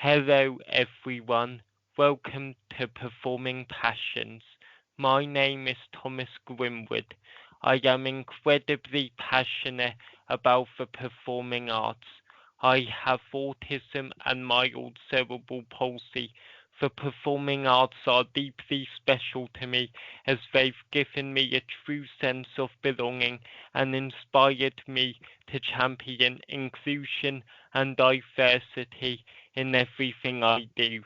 Hello everyone, welcome to Performing Passions. My name is Thomas Grimwood. I am incredibly passionate about the performing arts. I have autism and mild cerebral palsy. The performing arts are deeply special to me as they've given me a true sense of belonging and inspired me to champion inclusion and diversity in everything I do.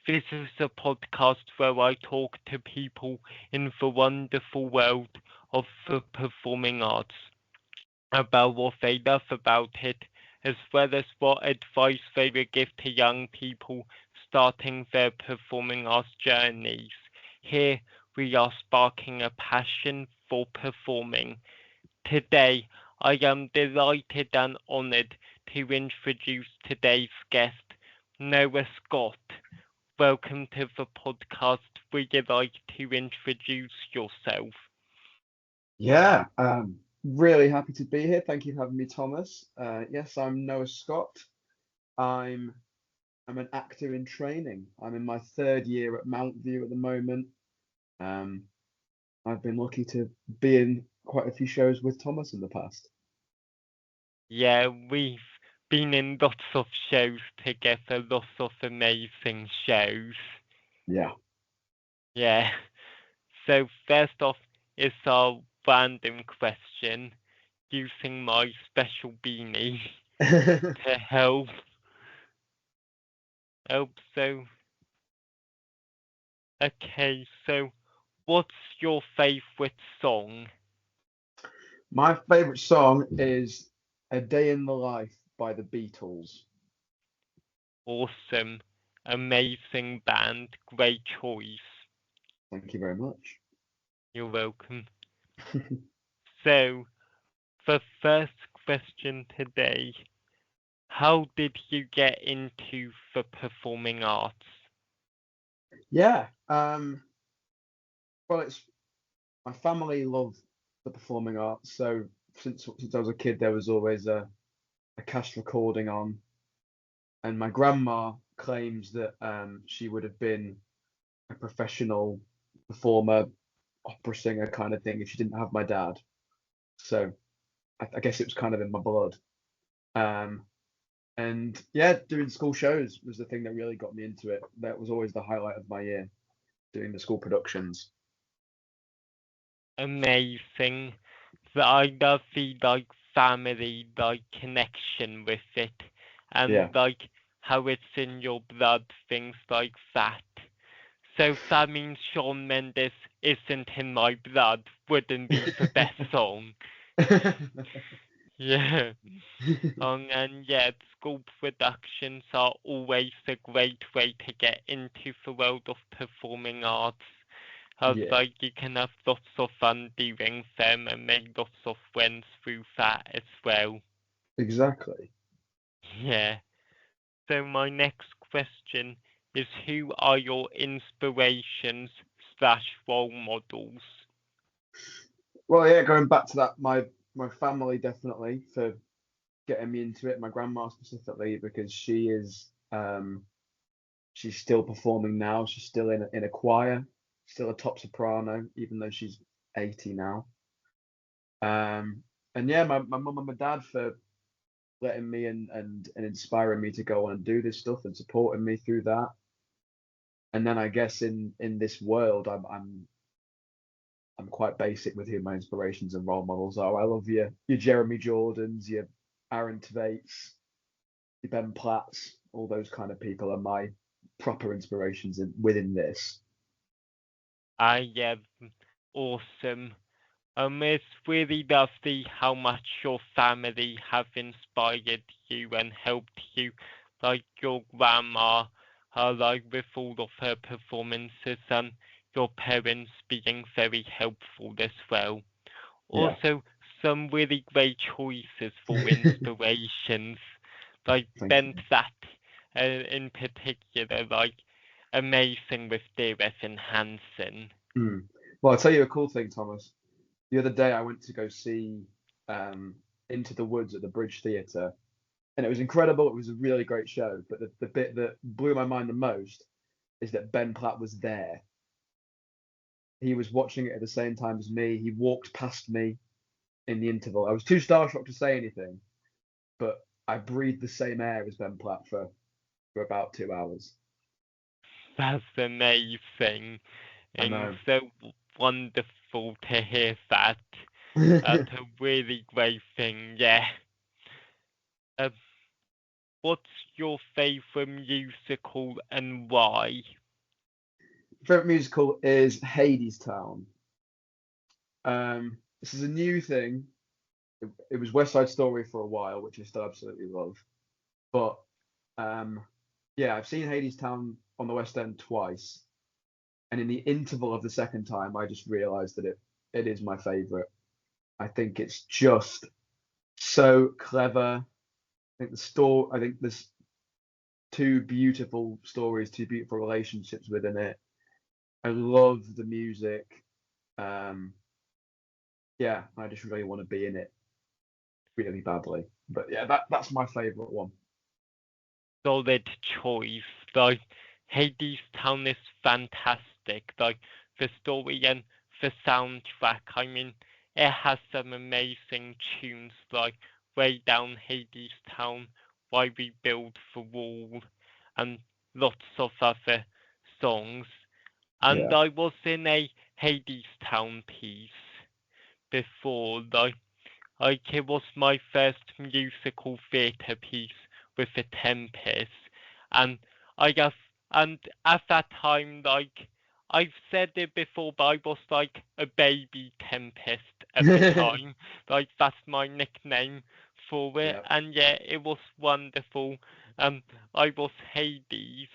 This is a podcast where I talk to people in the wonderful world of the performing arts about what they love about it, as well as what advice they would give to young people starting their performing arts journeys. Here we are sparking a passion for performing. Today, I am delighted and honoured to introduce today's guest, Noah Scott. Welcome to the podcast. Would you like to introduce yourself? Yeah, really happy to be here. Thank you for having me, Thomas. Yes, I'm Noah Scott. I'm I'm an actor in training. I'm in my third year at Mountview at the moment. Um, I've been lucky to be in quite a few shows with Thomas in the past. Yeah, we've been in lots of shows together, lots of amazing shows. Yeah. Yeah. So first off is our random question using my special beanie to help. So okay, so what's your favorite song? My favorite song is A Day in the Life by the Beatles. Awesome, amazing band, great choice. Thank you very much. You're welcome. So, the first question today, how did you get into the performing arts? Yeah. Well, it's my family love the performing arts, so since I was a kid, there was always a cast recording on, and my grandma claims that she would have been a professional performer, opera singer kind of thing if she didn't have my dad. So I guess it was kind of in my blood. Um, and yeah, doing school shows was the thing that really got me into it. That was always the highlight of my year, doing the school productions. Amazing. I love the family connection with it and Yeah, how it's in your blood, things like that. So that means Shawn Mendes isn't in my blood wouldn't be the best song. Yeah. And yeah, school productions are always a great way to get into the world of performing arts. As yeah, you can have lots of fun doing them and make lots of friends through that as well. exactly. Yeah. So my next question is who are your inspirations slash role models? Well, yeah, going back to that, my family definitely for getting me into it. My grandma specifically because she's still performing now. She's still in a choir, still a top soprano, even though she's 80 now. Um, and yeah, my mum and my dad for letting me and inspiring me to go on and do this stuff and supporting me through that. And then I guess in this world, I'm quite basic with who my inspirations and role models are. I love your Jeremy Jordans, your Aaron Tvaits, your Ben Platts, all those kind of people are my proper inspirations within this. I am awesome. It's really lovely how much your family have inspired you and helped you, like your grandma, with all of her performances, and your parents being very helpful as well. Yeah. Also, some really great choices for inspirations, like Thank Ben you. Platt, in particular, amazing with Dear Evan Hansen. Mm. Well, I'll tell you a cool thing, Thomas. The other day I went to go see um, Into the Woods at the Bridge Theatre, and it was incredible. It was a really great show. But the bit that blew my mind the most is that Ben Platt was there. He was watching it at the same time as me. He walked past me in the interval. I was too starstruck to say anything, but I breathed the same air as Ben Platt for about 2 hours. That's amazing I and know. so wonderful to hear that. That's a really great thing, yeah. Um, what's your favourite musical and why? Favorite musical is Hadestown. This is a new thing. It was West Side Story for a while, which I still absolutely love. But um, yeah, I've seen Hadestown on the West End twice, and in the interval of the second time, I just realised that it is my favourite. I think it's just so clever. I think there's two beautiful stories, two beautiful relationships within it. I love the music. Um, yeah, I just really want to be in it really badly. But yeah, that's my favourite one. Solid choice. Like Hades Town is fantastic. Like the story and the soundtrack. I mean, it has some amazing tunes like Way Down Hades Town, Why We Build the Wall, and lots of other songs. And Yeah. I was in a Hades Town piece before, like it was my first musical theatre piece with The Tempest, and I guess, and at that time, like I've said it before, but I was like a baby Tempest at the time. Like that's my nickname for it, Yeah. and yeah, it was wonderful. Um, I was Hades.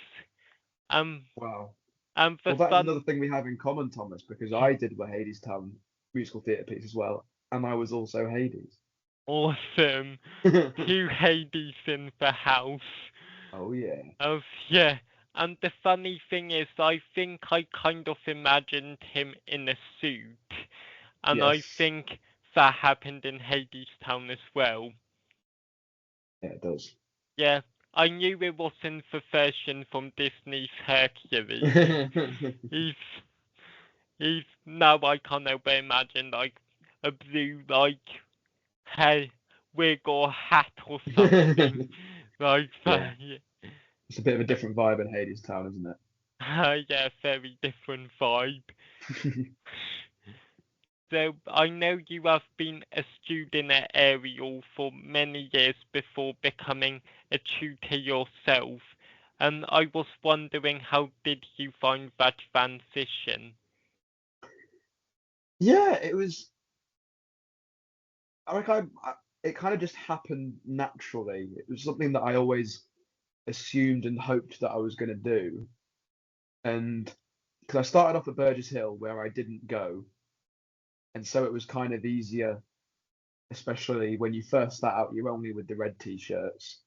Um, Wow. and the Well, that is fun, another thing we have in common, Thomas, because I did the Hadestown musical theatre piece as well, and I was also Hades. awesome, two Hades in the house. Oh yeah. Oh, yeah. And the funny thing is, I think I kind of imagined him in a suit. And I Yes. think that happened in Hades Town as well. Yeah, it does. Yeah, I knew it wasn't the version from Disney's Hercules. He's, now I can't help but imagine, like, a blue, like, hair, wig or hat or something. Like Yeah. that, yeah. It's a bit of a different vibe in Hadestown, isn't Yeah, very different vibe. it? So I know you have been a student at Ariel for many years before becoming a tutor yourself, and I was wondering how did you find that transition? Yeah, it was like it kind of just happened naturally. It was something that I always assumed and hoped that I was going to do. And because I started off at Burgess Hill where I didn't go, and so it was kind of easier, especially when you first start out, you're only with the red t-shirts,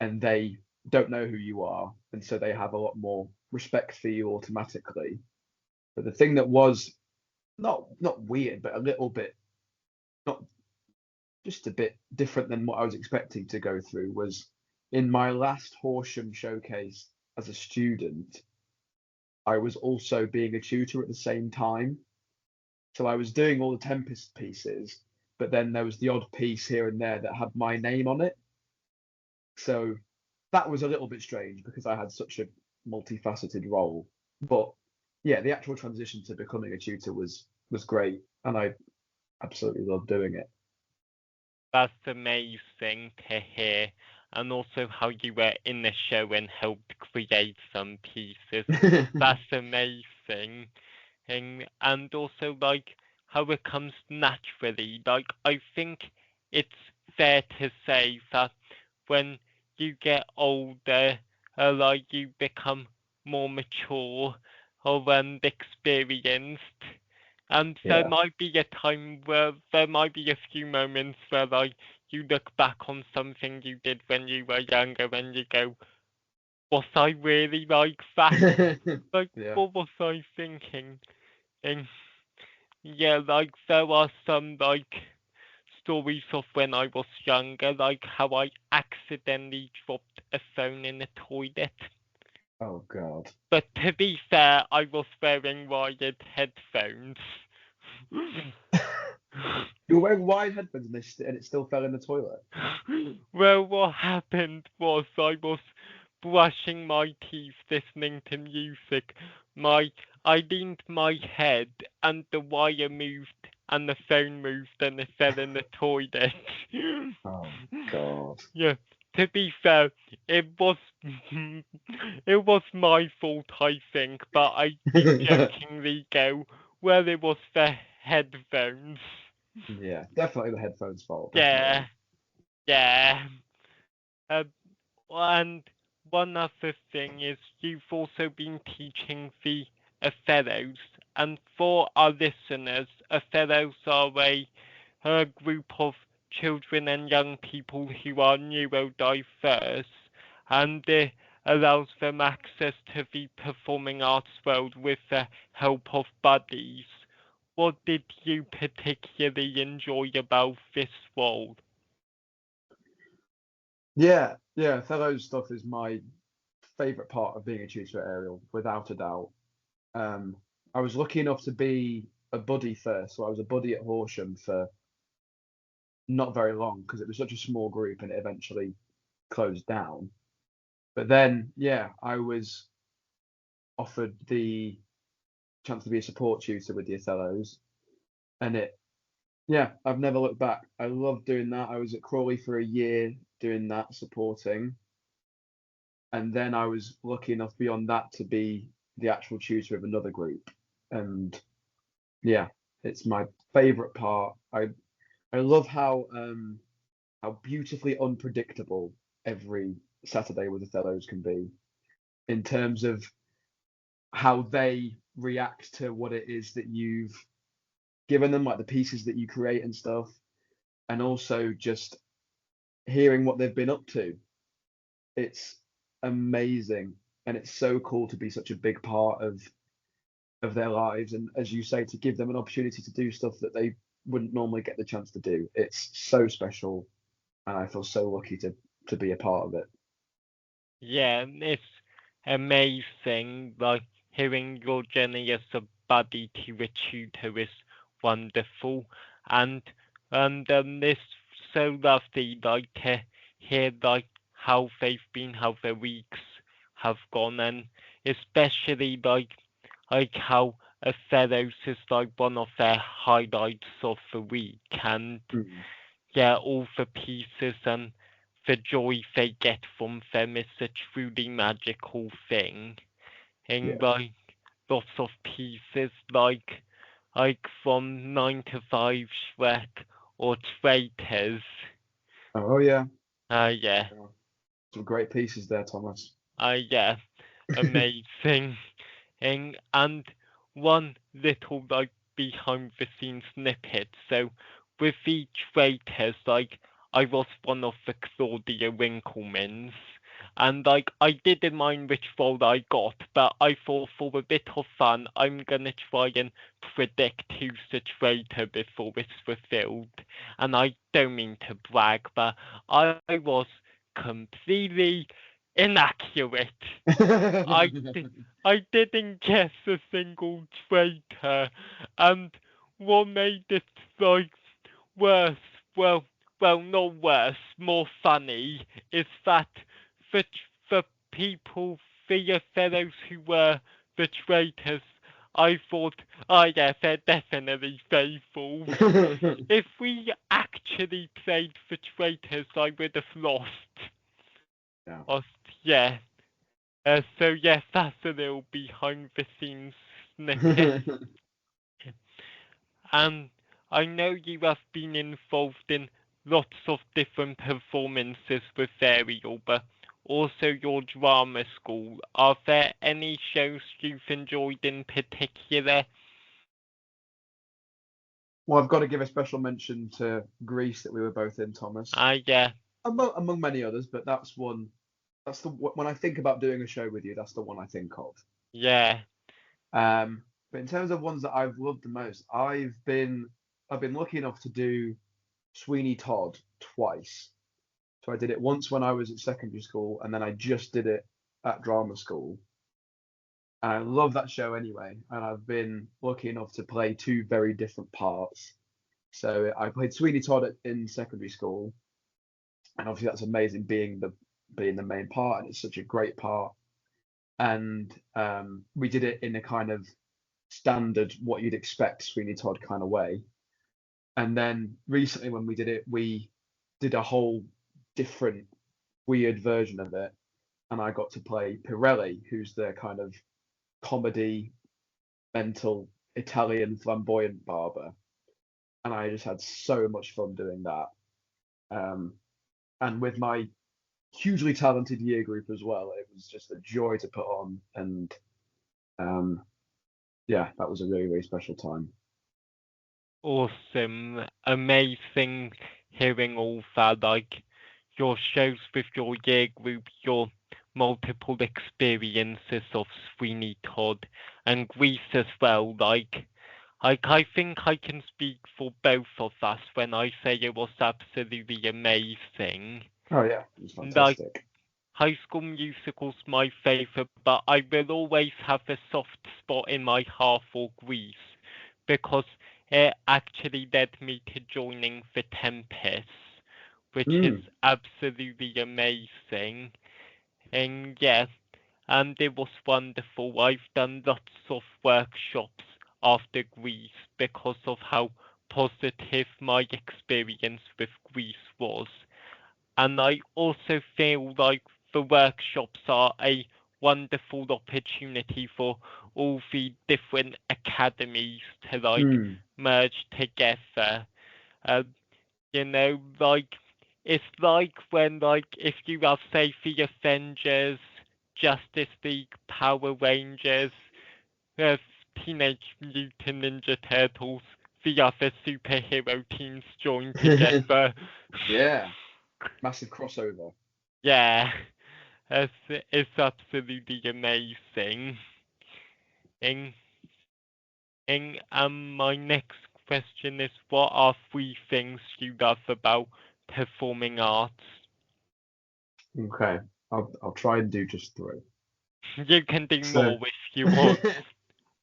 and they don't know who you are, and so they have a lot more respect for you automatically. But the thing that was not weird, but a little bit not just a bit different than what I was expecting to go through was in my last Horsham showcase as a student, I was also being a tutor at the same time. So I was doing all the Tempest pieces, but then there was the odd piece here and there that had my name on it. So that was a little bit strange because I had such a multifaceted role. But yeah, the actual transition to becoming a tutor was great, and I absolutely loved doing it. That's amazing to hear, and also how you were in the show and helped create some pieces. That's amazing. And also like how it comes naturally. Like I think it's fair to say that when you get older, like you become more mature or experienced. And there Yeah. might be a time where there might be a few moments where like you look back on something you did when you were younger and you go, was I really like that? Like Yeah. what was I thinking? And yeah, like there are some like stories of when I was younger, like how I accidentally dropped a phone in the toilet. Oh God. But to be fair, I was wearing wired headphones. You were wearing wide headphones and it still fell in the toilet. Well, what happened was I was brushing my teeth listening to music. I leaned my head and the wire moved and the phone moved and it fell in the toilet. Oh God. Yeah, to be fair, it was it was my fault, I think, but I did jokingly go, well, it was the headphones. Yeah, definitely the headphones' fault. Yeah, Definitely. yeah. Uh, and one other thing is you've also been teaching the fellows, and for our listeners, fellows are a group of children and young people who are neurodiverse, and allows them access to the performing arts world with the help of buddies. What did you particularly enjoy about this world? Yeah, yeah. Fellows stuff is my favorite part of being a tutor at Ariel, without a doubt. Um, I was lucky enough to be a buddy first, so I was a buddy at Horsham for not very long because it was such a small group and it eventually closed down. But then, yeah, I was offered the chance to be a support tutor with the Othellos, and yeah, I've never looked back. I love doing that. I was at Crawley for a year doing that, supporting, and then I was lucky enough beyond that to be the actual tutor of another group, and yeah, it's my favorite part. I love how beautifully unpredictable every Saturday with the Fellows can be in terms of how they react to what it is that you've given them, like the pieces that you create and stuff, and also just hearing what they've been up to. It's amazing, and it's so cool to be such a big part of their lives, and as you say, to give them an opportunity to do stuff that they wouldn't normally get the chance to do. It's so special, and I feel so lucky to be a part of it. Yeah, it's amazing. Like hearing your journey as a buddy to a tutor is wonderful, and it's so lovely like to hear like how they've been, how their weeks have gone, and especially like how a fellows is like one of their highlights of the week, and Mm, yeah, all the pieces and the joy they get from them is a truly magical thing. And yeah. like lots of pieces like from 9 to 5 Shrek or Traitors. Oh yeah. Yeah. Yeah. Some great pieces there, Thomas. Yeah. Amazing. And one little like behind the scenes snippet. So with the traitors, like I was one of the Claudia Winklemans. And like I didn't mind which role I got, but I thought for a bit of fun I'm gonna try and predict who's the traitor before it's fulfilled. And I don't mean to brag, but I was completely inaccurate. I did, I didn't guess a single traitor, and what made it like worse, well, not worse, more funny, is that the the people, the fellows who were the traitors, I thought, oh yeah, they're definitely faithful. If we actually played the traitors, I would have lost. Yeah. Lost, yeah. So yes, that's a little behind the scenes snippet. And I know you have been involved in lots of different performances with Ariel, but also your drama school. Are there any shows you've enjoyed in particular? Well, I've got to give a special mention to Greece that we were both in, Thomas, Yeah, among many others, but that's one. That's when I think about doing a show with you, that's the one I think of. yeah, But in terms of ones that I've loved the most, I've been lucky enough to do Sweeney Todd twice. So I did it once when I was at secondary school, and then I just did it at drama school. And I love that show anyway. And I've been lucky enough to play two very different parts. So I played Sweeney Todd in secondary school, and obviously that's amazing being the main part, and it's such a great part. And we did it in a kind of standard, what you'd expect Sweeney Todd kind of way. And then recently when we did it, we did a whole different weird version of it, and I got to play Pirelli, who's the kind of comedy, mental Italian flamboyant barber, and I just had so much fun doing that. And with my hugely talented year group as well, it was just a joy to put on, and yeah, that was a really, really special time. Awesome. Amazing hearing all that, like your shows with your year group, your multiple experiences of Sweeney Todd and Grease as well. Like I think I can speak for both of us when I say it was absolutely amazing. Oh yeah, it was Like fantastic. High School Musical's my favorite, but I will always have a soft spot in my heart for Grease because it actually led me to joining the Tempest, which is Mm. absolutely amazing. And yeah, and it was wonderful. I've done lots of workshops after Greece because of how positive my experience with Greece was. And I also feel like the workshops are a wonderful opportunity for all the different academies to Mm. merge together. Uh, like it's like when if you have say the Avengers, Justice League, Power Rangers, uh, Teenage Mutant Ninja Turtles, the other superhero teams join together. Yeah, massive crossover. Yeah, it's absolutely amazing. And my next question is, what are three things you love about performing arts? Okay, I'll try and do just three. You can do So more if you want.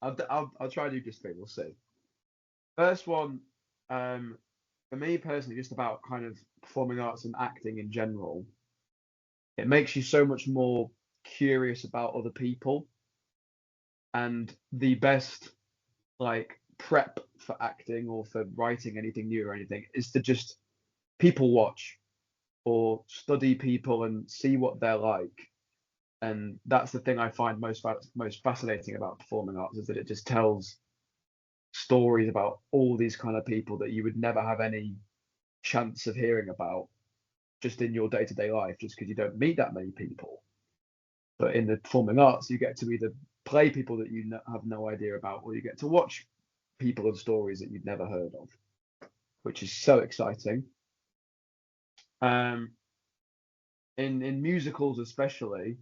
I'll try and do just three. We'll see. First one, for me personally, just about kind of performing arts and acting in general. It makes you so much more curious about other people, and the best like prep for acting or for writing anything new or anything is to just people watch or study people and see what they're like. And that's the thing I find most fascinating about performing arts, is that it just tells stories about all these kind of people that you would never have any chance of hearing about just in your day-to-day life, just because you don't meet that many people. But in the performing arts, you get to either play people that you have no idea about, or you get to watch people and stories that you've never heard of, which is so exciting. Um, in musicals especially,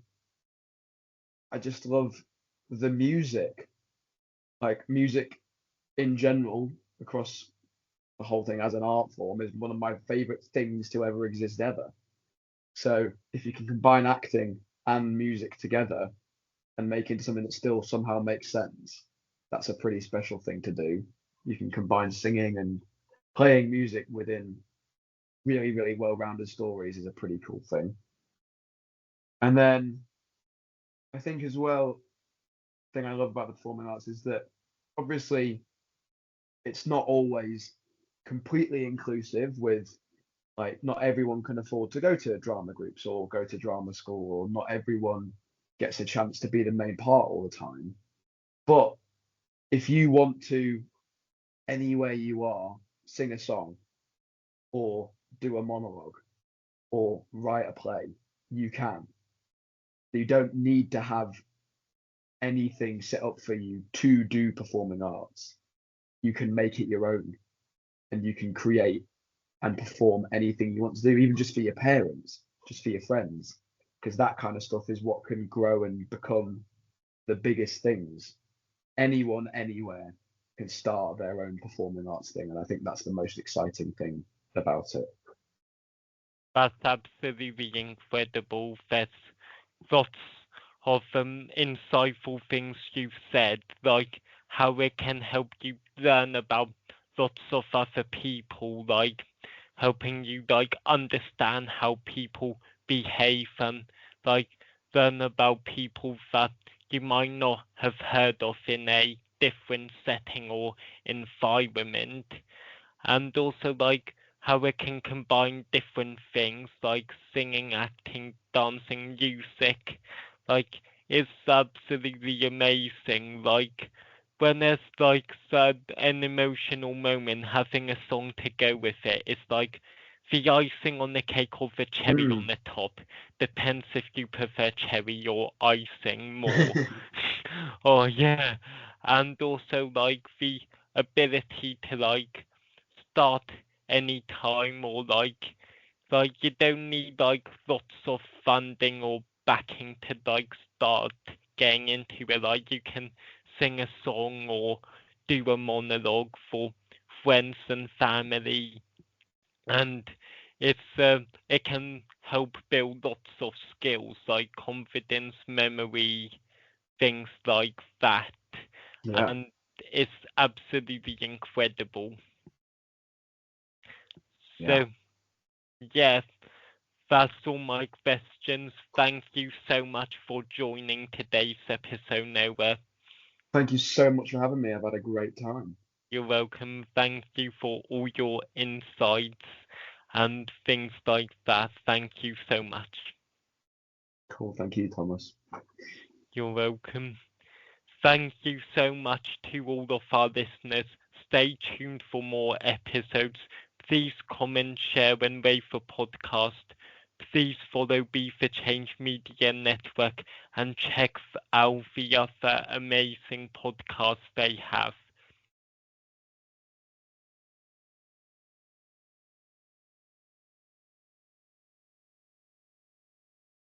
I just love the music, like music in general across the whole thing as an art form is one of my favorite things to ever exist ever. So if you can combine acting and music together and make it into something that still somehow makes sense, that's a pretty special thing to do. You can combine singing and playing music within really, really well-rounded stories is a pretty cool thing. And then I think as well, thing I love about the performing arts is that obviously it's not always completely inclusive with like not everyone can afford to go to drama groups or go to drama school, or not everyone gets a chance to be the main part all the time. But if you want to, anywhere you are, sing a song or do a monologue or write a play, you can. You don't need to have anything set up for you to do performing arts. You can make it your own, and you can create and perform anything you want to do, even just for your parents, just for your friends, because that kind of stuff is what can grow and become the biggest things. Anyone, anywhere can start their own performing arts thing, and I think that's the most exciting thing about it. That's absolutely incredible. There's lots of insightful things you've said, like how it can help you learn about lots of other people, like helping you like understand how people behave and like learn about people that you might not have heard of in a different setting or environment, and also like how it can combine different things like singing, acting, dancing, music. Like it's absolutely amazing. Like when there's like an emotional moment, having a song to go with it, it's like the icing on the cake or the cherry on the top. Depends if you prefer cherry or icing more. Oh yeah. And also like the ability to like start any time, or like you don't need like lots of funding or backing to like start getting into it. Like you can sing a song or do a monologue for friends and family, and it can help build lots of skills like confidence, memory, things like that, Yeah, and it's absolutely incredible. yeah. So yes, that's all my questions. Thank you so much for joining today's episode, Noah. Thank you so much for having me. I've had a great time. You're welcome. Thank you for all your insights and things like that. Thank you so much. Cool. Thank you, Thomas. You're welcome. Thank you so much to all of our listeners. Stay tuned for more episodes. Please comment, share, and rate the podcast. Please follow Be for Change Media Network and check out the other amazing podcasts they have.